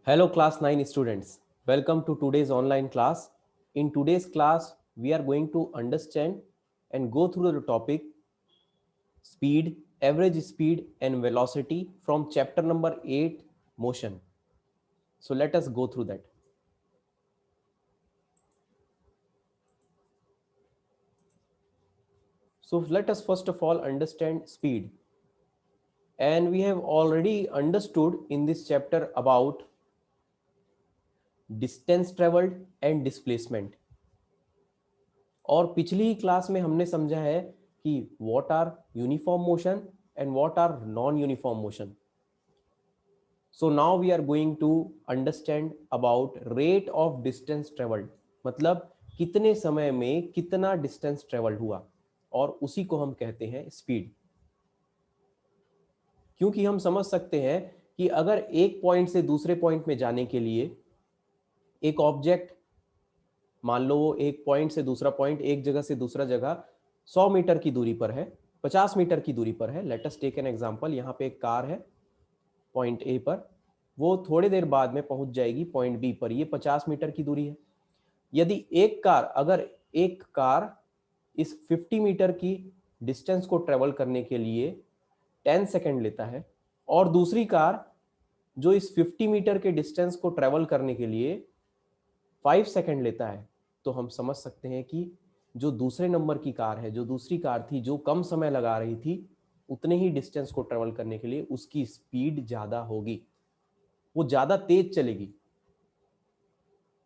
Hello class 9 students. Welcome to today's online class. In today's class, we are going to understand and go through the topic speed, average speed and velocity from chapter number 8 motion. So let us go through that. So let us first of all understand speed. And we have already understood in this chapter about distance traveled and displacement. और पिछली ही class में हमने समझा है कि what are uniform motion and what are non uniform motion. So now we are going to understand about rate of distance travelled. मतलब कितने समय में कितना डिस्टेंस ट्रेवल हुआ, और उसी को हम कहते हैं स्पीड. क्योंकि हम समझ सकते हैं कि अगर एक पॉइंट से दूसरे पॉइंट में जाने के लिए एक ऑब्जेक्ट, मान लो वो एक पॉइंट से दूसरा पॉइंट, एक जगह से दूसरा जगह 100 मीटर की दूरी पर है, 50 मीटर की दूरी पर है. Let us take an example. यहाँ पे एक कार है पॉइंट ए पर, वो थोड़ी देर बाद में पहुंच जाएगी पॉइंट बी पर. ये 50 मीटर की दूरी है. यदि अगर एक कार इस 50 मीटर की डिस्टेंस को ट्रेवल करने के लिए 10 सेकेंड लेता है, और दूसरी कार जो इस 50 मीटर के डिस्टेंस को ट्रेवल करने के लिए 5 सेकेंड लेता है, तो हम समझ सकते हैं कि जो दूसरे नंबर की कार है, जो दूसरी कार थी, जो कम समय लगा रही थी उतने ही डिस्टेंस को ट्रेवल करने के लिए, उसकी स्पीड ज्यादा होगी, वो ज्यादा तेज चलेगी,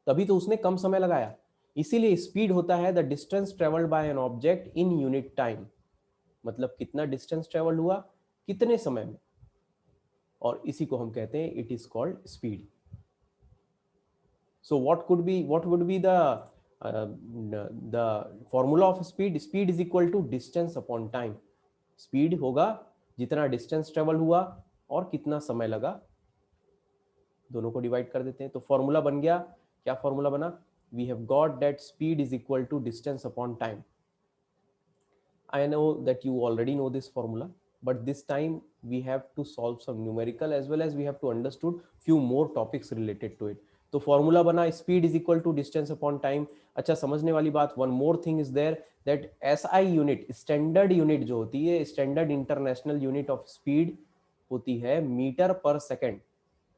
तभी तो उसने कम समय लगाया. इसीलिए स्पीड होता है the distance travelled by an object in unit time. मतलब कितना डिस्टेंस ट्रेवल हुआ कितने समय में, और इसी को हम कहते हैं it is called speed. So what would be the formula of speed? Speed is equal to distance upon time. Speed होगा जितना डिस्टेंस ट्रेवल हुआ और कितना समय लगा, दोनों को डिवाइड कर देते हैं. तो फॉर्मूला बन गया, क्या फॉर्मूला बना? We have got that speed is equal to distance upon time. I know that you already know this formula, but this time we have to solve some numerical as well as we have to understood few more topics related to it. तो formula बना speed is equal to distance upon time. अच्छा, समझने वाली बात, one more thing is there, that SI unit, standard unit जो होती है, standard international unit of speed होती है मीटर पर सेकेंड.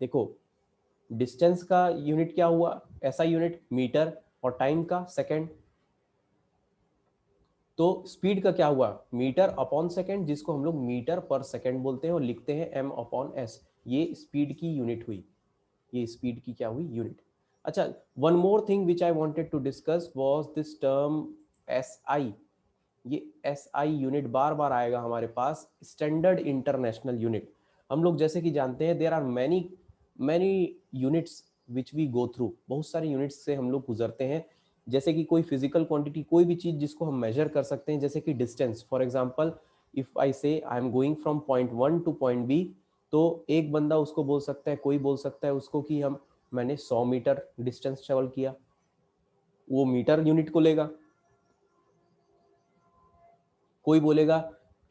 देखो, डिस्टेंस का यूनिट क्या हुआ, एसआई यूनिट मीटर, और टाइम का सेकेंड. तो स्पीड का क्या हुआ, मीटर अपॉन सेकेंड, जिसको हम लोग मीटर पर सेकेंड बोलते हैं और लिखते हैं एम अपॉन एस. ये स्पीड की यूनिट हुई, ये स्पीड की क्या हुई, यूनिट. अच्छा, one more thing which I wanted to discuss was this term S I. ये एस आई यूनिट बार बार आएगा हमारे पास, स्टैंडर्ड इंटरनेशनल यूनिट. हम लोग जैसे कि जानते हैं there are many many units which we go through. बहुत सारे यूनिट्स से हम लोग गुजरते हैं. जैसे कि कोई फिजिकल क्वांटिटी, कोई भी चीज़ जिसको हम मेजर कर सकते हैं, जैसे कि distance. For example, if I say I am going from point one to point b, तो एक बंदा उसको बोल सकता है, कोई बोल सकता है उसको कि मैंने 100 मीटर डिस्टेंस ट्रेवल किया, वो मीटर यूनिट को लेगा. कोई बोलेगा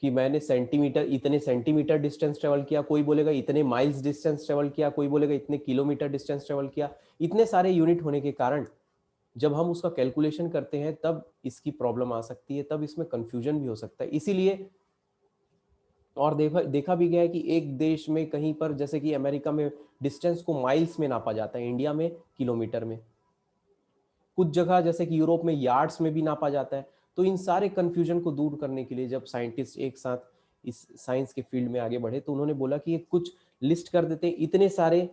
कि मैंने सेंटीमीटर, इतने सेंटीमीटर डिस्टेंस ट्रेवल किया, कोई बोलेगा इतने माइल्स डिस्टेंस ट्रेवल किया, कोई बोलेगा इतने किलोमीटर डिस्टेंस ट्रेवल किया. इतने सारे यूनिट होने के कारण जब हम उसका कैलकुलेशन करते हैं तब इसकी प्रॉब्लम आ सकती है, तब इसमें कंफ्यूजन भी हो सकता है. इसीलिए, और देखा देखा भी गया है कि एक देश में कहीं पर, जैसे कि अमेरिका में, डिस्टेंस को माइल्स में नापा जाता है, इंडिया में किलोमीटर में. कुछ जगह जैसे कि यूरोप में यार्ड्स में भी नापा जाता है. तो इन सारे कंफ्यूजन को दूर करने के लिए जब साइंटिस्ट एक साथ इस साइंस के फील्ड में आगे बढ़े, तो उन्होंने बोला कि ये कुछ लिस्ट कर देते हैं, इतने सारे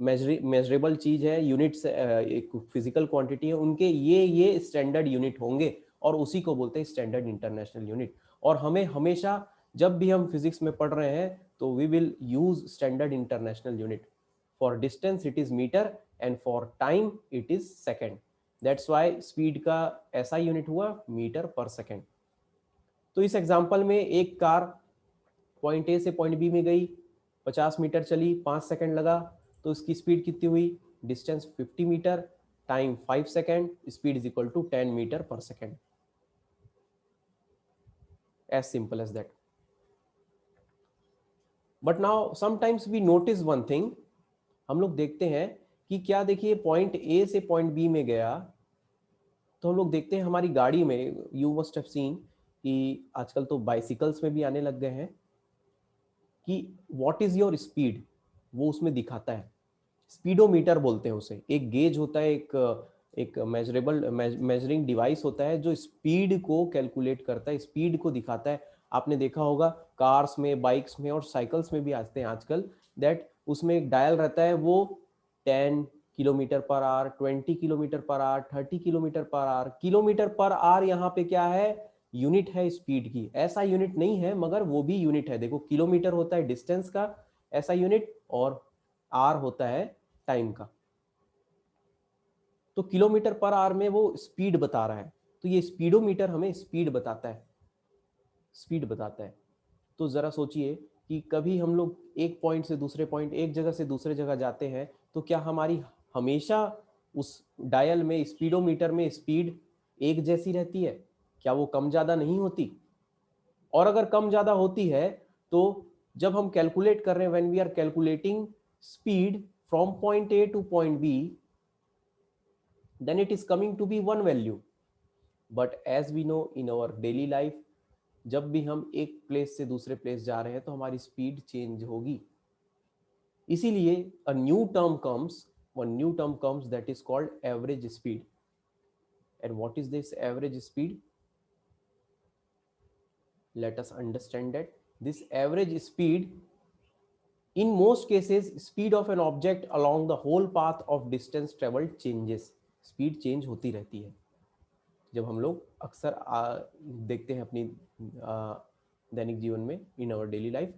मेजरेबल चीज है, यूनिट्स, एक फिजिकल क्वांटिटी है, उनके ये स्टैंडर्ड यूनिट होंगे, और उसी को बोलते हैं स्टैंडर्ड इंटरनेशनल यूनिट. और हमें हमेशा, जब भी हम फिजिक्स में पढ़ रहे हैं, तो we will use standard international unit. For distance it is metre, and for time it is second. That's why speed का ऐसा यूनिट हुआ मीटर पर सेकेंड. तो इस एग्जांपल में एक कार पॉइंट ए से पॉइंट बी में गई, 50 मीटर चली, 5 सेकंड लगा, तो इसकी स्पीड कितनी हुई, distance 50 metre, time 5 second, speed is equal to 10 metre per second. As simple as that. But now sometimes we notice one thing, हम लोग देखते हैं कि क्या, देखिए पॉइंट ए से पॉइंट बी में गया, तो हम लोग देखते हैं हमारी गाड़ी में, यू मस्ट हैव सीन कि आजकल तो बाइसिकल्स में भी आने लग गए हैं कि व्हाट इज योर स्पीड, वो उसमें दिखाता है। स्पीडोमीटर बोलते हैं उसे, एक गेज होता है, एक मेजरेबल मेजरिंग डिवाइस होता है जो स्पीड को कैलकुलेट करता है, स्पीड को दिखाता है। आपने देखा होगा कार्स में, बाइक्स में और साइकिल्स में भी आते हैं आजकल, दैट उसमें एक डायल रहता है, वो 10 kilometre per hour, 20 kilometre per hour, 30 kilometre per hour. Kilometre per hour यहाँ पे क्या है, यूनिट है स्पीड की। ऐसा यूनिट नहीं है मगर वो भी यूनिट है। देखो किलोमीटर होता है डिस्टेंस का ऐसा यूनिट, और आर होता है टाइम का। तो किलोमीटर पर आवर में वो स्पीड बता रहा है, तो ये स्पीडोमीटर हमें स्पीड बताता है, स्पीड बताता है। तो जरा सोचिए कि कभी हम लोग एक पॉइंट से दूसरे पॉइंट, एक जगह से दूसरे जगह जाते हैं, तो क्या हमारी हमेशा उस डायल में, स्पीडोमीटर में स्पीड एक जैसी रहती है? क्या वो कम ज्यादा नहीं होती? और अगर कम ज्यादा होती है तो जब हम कैलकुलेट कर रहे हैं, when we are calculating speed from point A to point B, then it is coming to be one value. But as we know in our daily life, जब भी हम एक प्लेस से दूसरे प्लेस जा रहे हैं तो हमारी स्पीड चेंज होगी। इसीलिए a new term comes, one new term comes that is called average speed. And what is this average speed? Let us understand that this average speed, in most cases, speed of an object along the whole path of distance traveled changes. Speed change होती रहती है। जब हम लोग अक्सर देखते हैं अपनी दैनिक जीवन में, in our daily life,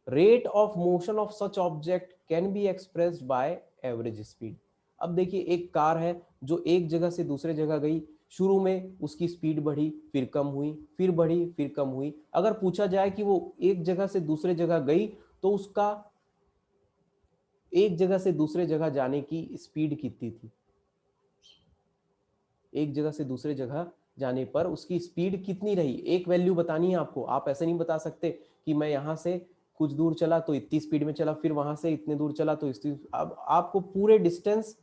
rate of motion of such object can be expressed by average speed. अब देखिए एक कार है जो एक जगह से दूसरे जगह गई, शुरू में उसकी स्पीड बढ़ी, फिर कम हुई, फिर बढ़ी, फिर कम हुई। अगर पूछा जाए कि वो एक जगह से दूसरे जगह गई तो उसका एक जगह से दूसरे जगह जाने की स्पीड कितनी थी? एक जगह से दूसरे जगह जाने पर उसकी स्पीड कितनी रही, एक वैल्यू बतानी है आपको। आप ऐसे नहीं बता सकते कि मैं यहां से कुछ दूर चला तो इतनी स्पीड में चला, फिर वहां से इतने दूर चला तो इतनी। अब आपको पूरे डिस्टेंस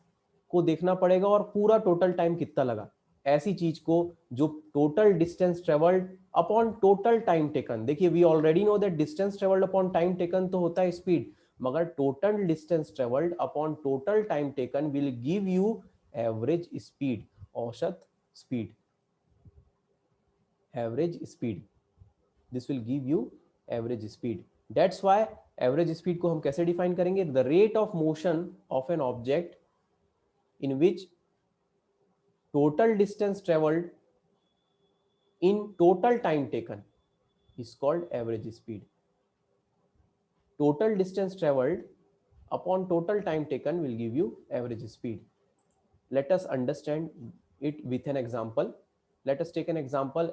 को देखना पड़ेगा और पूरा टोटल टाइम कितना लगा। ऐसी चीज को जो total distance travelled upon total time taken, देखिए we already know that distance travelled upon time taken तो होता है स्पीड, मगर total distance travelled upon total time taken will give you average speed, औसत speed, average speed. This will give you average speed. That's why average speed को हम कैसे define करेंगे? The rate of motion of an object in which total distance travelled in total time taken is called average speed. Total distance traveled upon total time taken will give you average speed. Let us understand it with an example. Let us take an example.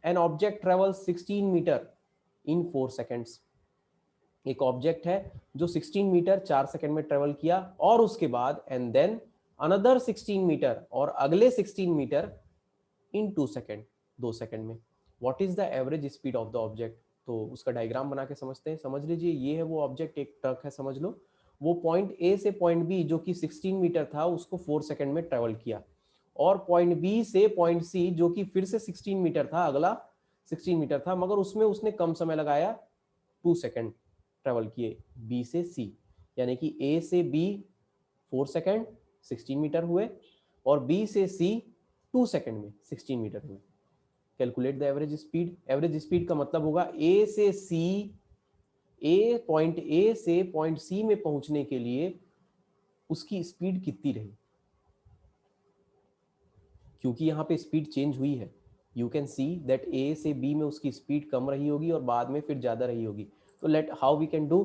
An object travels 16 meter in 4 seconds. एक object है जो 16 metre 4 second में travel किया, और उसके बाद and then another 16 metre और अगले 16 मीटर इन 2 सेकंड, 2 सेकंड में। What is the average speed of the object? तो उसका डायग्राम बना के समझते हैं। समझ लीजिए ये है वो ऑब्जेक्ट, एक ट्रक है समझ लो। वो पॉइंट ए से पॉइंट बी जो कि 16 मीटर था उसको 4 सेकंड में ट्रेवल किया, और पॉइंट बी से पॉइंट सी जो कि फिर से 16 मीटर था, अगला 16 मीटर था, मगर उसमें उसने कम समय लगाया, 2 सेकंड ट्रेवल किए बी से सी। यानी कि ए से बी 4 सेकंड 16 मीटर हुए, और बी से सी 2 सेकंड में 16 मीटर हुए। Calculate the average speed. Average speed का मतलब होगा ए से सी, पॉइंट ए से पॉइंट सी में पहुंचने के लिए उसकी स्पीड कितनी रही, क्योंकि यहाँ पे स्पीड चेंज हुई है। यू कैन सी दैट ए से बी में उसकी स्पीड कम रही होगी और बाद में फिर ज्यादा रही होगी। तो let how we can do,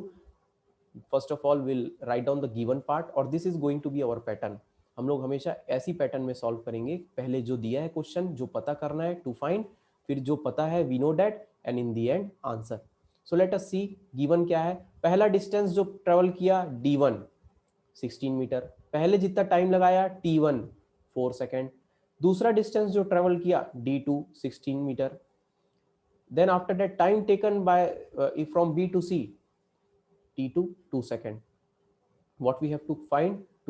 first of all will write down the given part, और this is going to be our pattern. हम लोग हमेशा ऐसी पैटर्न में सॉल्व करेंगे, पहले जो दिया है क्वेश्चन, जो पता करना है टू फाइंड, फिर जो पता है we know that, and in the end answer. So let us see given क्या है। पहला डिस्टेंस जो ट्रेवल किया d1 16 मीटर, पहले जितना टाइम लगाया t1 4 सेकेंड। दूसरा डिस्टेंस जो ट्रेवल किया d2 16 metre. Then after that time taken by from b to c t2 2 second. what we have to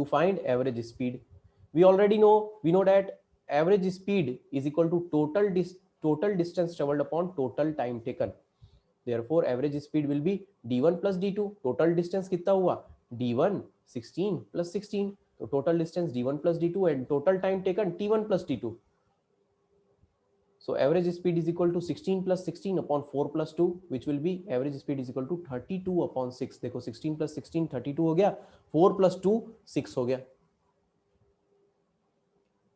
find average speed. We already know, we know that average speed is equal to total distance traveled upon total time taken. Therefore average speed will be d1 plus d2. total distance कितना हुआ, d1 16 plus 16, तो total distance d1 plus d2 and total time taken t1 plus t2. So average speed is equal to 16 plus 16 upon 4 plus 2, which will be average speed is equal to 32 upon 6. देखो 16 plus 16 32 हो गया, 4 plus 2 6 हो गया.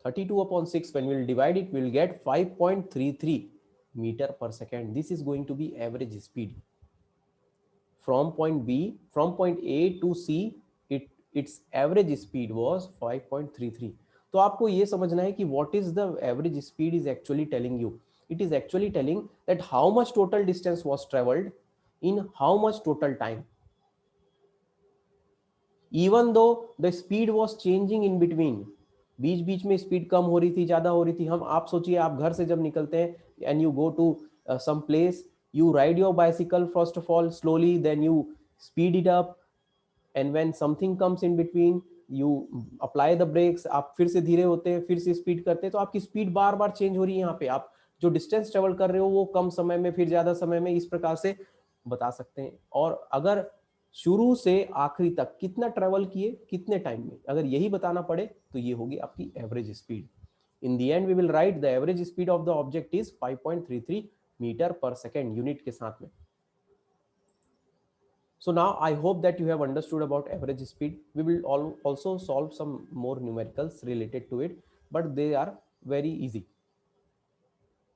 32 upon 6, when we will divide it, we will get 5.33 meter per second. This is going to be average speed. From point B, from point A to C, its average speed was 5.33. तो आपको ये समझना है कि what is the average speed is actually telling you. It is actually telling that how much total distance was traveled in how much total time. Even though the speed was changing in between, बीच बीच में speed कम हो रही थी, ज्यादा हो रही थी. हम आप सोचिए, आप घर से जब निकलते हैं and you go to some place, you ride your bicycle first of all slowly, then you speed it up, and when something comes in between you apply the brakes. आप फिर से धीरे होते हैं, फिर से स्पीड करते हैं, तो आपकी स्पीड बार बार चेंज हो रही है. यहाँ पे आप जो डिस्टेंस ट्रेवल कर रहे हो वो कम समय में, फिर ज्यादा समय में, इस प्रकार से बता सकते हैं. और अगर शुरू से आखिरी तक कितना ट्रेवल किए, कितने टाइम में, अगर यही बताना पड़े तो ये होगी आपकी average speed. In the end we will write the average speed of the object is 5.33 metre per second unit के साथ में. So now I hope that you have understood about average speed. We will also solve some more numericals related to it, but they are very easy.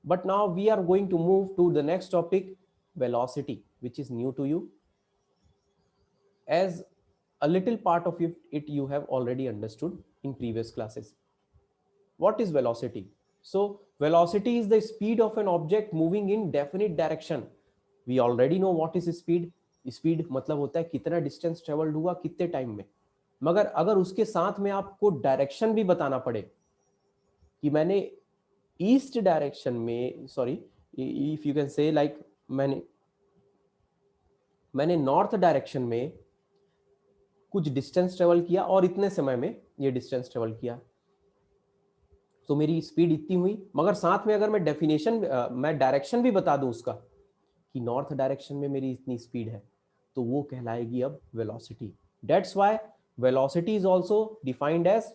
But now we are going to move to the next topic, velocity, which is new to you. As a little part of it you have already understood in previous classes. What is velocity? So velocity is the speed of an object moving in definite direction. We already know what is speed. Speed मतलब होता है कितना distance travelled हुआ कितने time में. मगर अगर उसके साथ में आपको डायरेक्शन भी बताना पड़े कि मैंने ईस्ट डायरेक्शन में, sorry if you can say like मैंने नॉर्थ डायरेक्शन में कुछ डिस्टेंस ट्रेवल किया और इतने समय में ये डिस्टेंस ट्रेवल किया, तो मेरी स्पीड इतनी हुई. मगर साथ में अगर मैं मैं डायरेक्शन भी बता दूं उसका कि नॉर्थ डायरेक्शन में मेरी इतनी स्पीड है, तो वो कहलाएगी अब velocity. That's why velocity is also defined as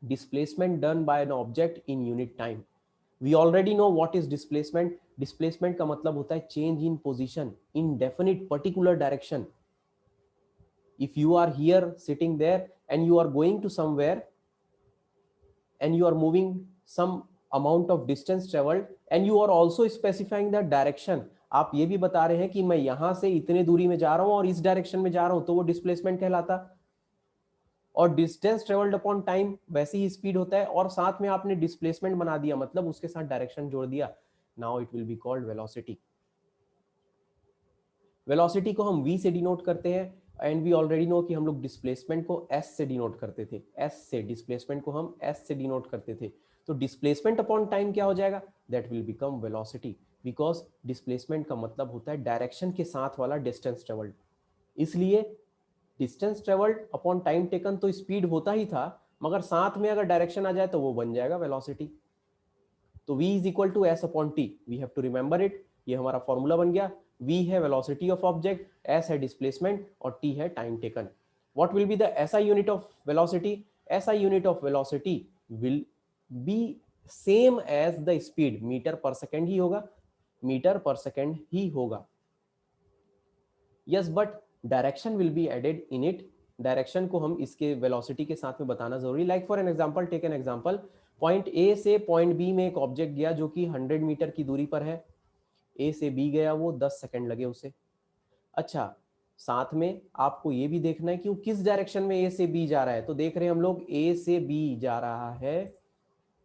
displacement done by an object in unit time. We already know what is displacement. Displacement का मतलब होता है change in position in definite particular direction. If you are here sitting there and you are going to somewhere and you are moving some amount of distance traveled and you are also specifying the direction. आप ये भी बता रहे हैं कि मैं यहां से इतने दूरी में जा रहा हूं और इस डायरेक्शन में जा रहा हूं, तो वो डिस्प्लेसमेंट कहलाता. और डिस्टेंस ट्रेवल्ड अपॉन टाइम वैसे ही स्पीड होता है, और साथ में आपने डिस्प्लेसमेंट बना दिया, मतलब उसके साथ डायरेक्शन जोड़ दिया. Now it will be called velocity. Velocity को हम v से डिनोट करते हैं, एंड वी ऑलरेडी नो कि हम लोग डिस्प्लेसमेंट को s से डिनोट करते थे. s से डिस्प्लेसमेंट को हम s से डिनोट करते थे. तो डिस्प्लेसमेंट अपॉन टाइम क्या हो जाएगा, that will become velocity, because displacement का मतलब होता है डायरेक्शन के साथ वाला डिस्टेंस ट्रेवल्ड. इसलिए distance travelled upon time taken तो स्पीड होता ही था, मगर साथ में अगर डायरेक्शन आ जाए तो वो बन जाएगा वेलोसिटी. तो v is equal to s upon t. We have to remember it. ये हमारा फॉर्मूला बन गया. v है वेलोसिटी ऑफ ऑब्जेक्ट, s है डिस्प्लेसमेंट और t है time taken. What will be the SI unit of velocity? SI unit of velocity will be same as the speed. Metre per second ही होगा, metre per second ही होगा. Yes, but direction will be added in it. Direction को हम इसके velocity के साथ में बताना जरूरी. Like for an example, take an example. Point A से पॉइंट बी में एक ऑब्जेक्ट गया जो कि 100 मीटर की दूरी पर है. ए से बी गया, वो 10 सेकंड लगे उसे. अच्छा, साथ में आपको ये भी देखना है कि वो किस डायरेक्शन में ए से बी जा रहा है. तो देख रहे हैं हम लोग ए से बी जा रहा है.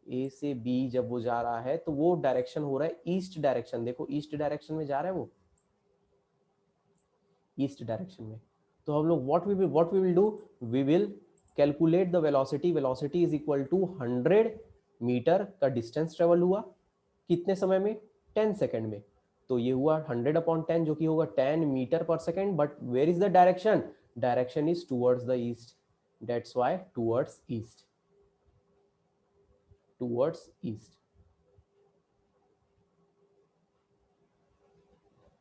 ए से बी जब वो जा रहा है तो वो डायरेक्शन हो रहा है ईस्ट डायरेक्शन. देखो ईस्ट डायरेक्शन में जा रहा है वो, ईस्ट डायरेक्शन में. तो हम लोग what we will do, we will calculate the velocity. Velocity is equal to 100 metre का डिस्टेंस ट्रेवल हुआ कितने समय में, 10 सेकंड में. तो ये हुआ 100 अपॉन 10 जो कि होगा 10 metre per second. But where is the direction? direction is towards the east, that's why towards east, towards east.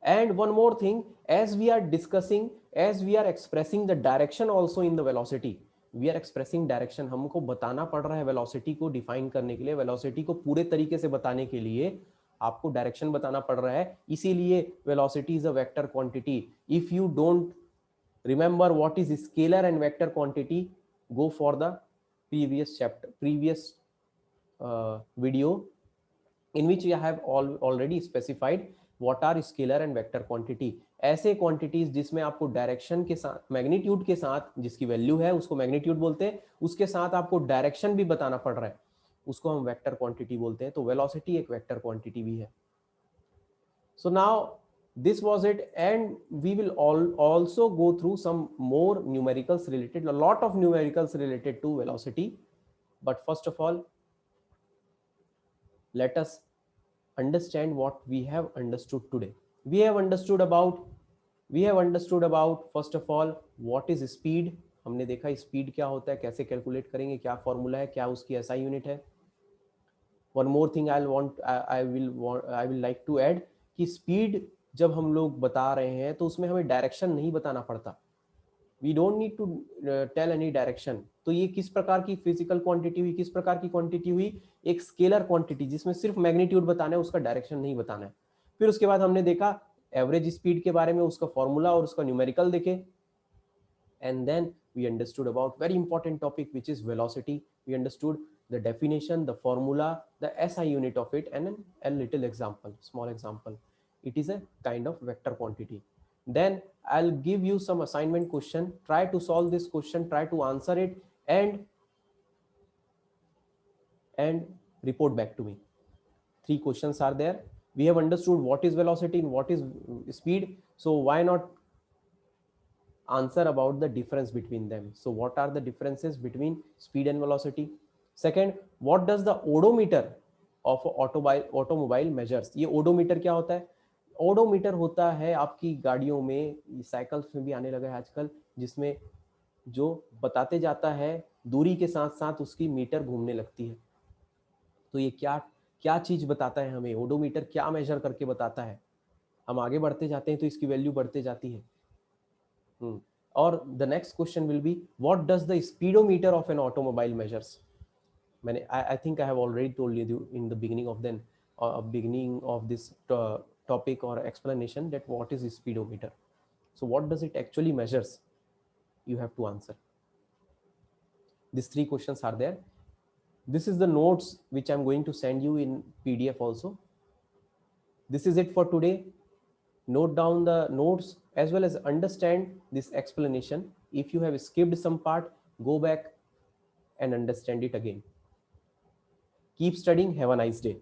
And one more thing, as we are discussing, as we are expressing the direction also in the velocity, we are expressing direction, हमको बताना पड़ रहा है velocity को define करने के लिए, velocity को पूरे तरीके से बताने के लिए आपको डायरेक्शन बताना पड़ रहा है, इसीलिए velocity is a vector quantity. If you don't remember what is scalar and vector quantity, go for the previous chapter, previous video in which I have already specified what are scalar and vector quantity. ऐसे quantities जिसमें आपको direction के साथ, magnitude के साथ, जिसकी value है उसको magnitude बोलते हैं, उसके साथ आपको direction भी बताना पड़ रहा है, उसको हम vector quantity बोलते हैं. तो velocity एक vector quantity भी है. So now this was it, and we will also go through some more numericals related, a lot of numericals related to velocity. But first of all, let us understand what we have understood today. We have understood about first of all what is speed. हमने देखा speed क्या होता है, कैसे calculate करेंगे, क्या formula है, क्या उसकी SI unit है. One more thing I will like to add कि speed जब हम लोग बता रहे हैं तो उसमें हमें डायरेक्शन नहीं बताना पड़ता. We don't need to tell any direction. तो ये किस प्रकार की फिजिकल क्वांटिटी हुई, किस प्रकार की क्वांटिटी हुई, एक स्केलर क्वांटिटी जिसमें सिर्फ मैग्नीट्यूड बताना है, उसका डायरेक्शन नहीं बताना है. फिर उसके बाद हमने देखा एवरेज स्पीड के बारे में, उसका फॉर्मूला और उसका न्यूमेरिकल देखे. And then we understood about very important topic which is velocity. We understood the definition, the formula, the SI unit of it, and a little example, small example. It is a kind of vector quantity. Then I'll give you some assignment question. Try to solve this question, try to answer it, and report back to me. 3 questions are there. We have understood what is velocity and what is speed. So why not answer about the difference between them? So what are the differences between speed and velocity? Second, what does the odometer of automobile measures? ये odometer क्या होता है? Odometer होता है आपकी गाड़ियों में, cycles में भी आने लगा है आजकल, जिसमें जो बताते जाता है दूरी के साथ साथ उसकी मीटर घूमने लगती है. तो ये क्या क्या चीज बताता है हमें, ओडोमीटर क्या मेजर करके बताता है? हम आगे बढ़ते जाते हैं तो इसकी वैल्यू बढ़ते जाती है. और the next question will be what does the speedometer of an automobile measures. मैंने I think I have already told you in the beginning of this topic or explanation that what is speedometer. So what does it actually measures? You have to answer. These 3 questions are there. This is the notes which I'm going to send you in PDF also. This is it for today. Note down the notes as well as understand this explanation. If you have skipped some part, go back and understand it again. Keep studying. Have a nice day.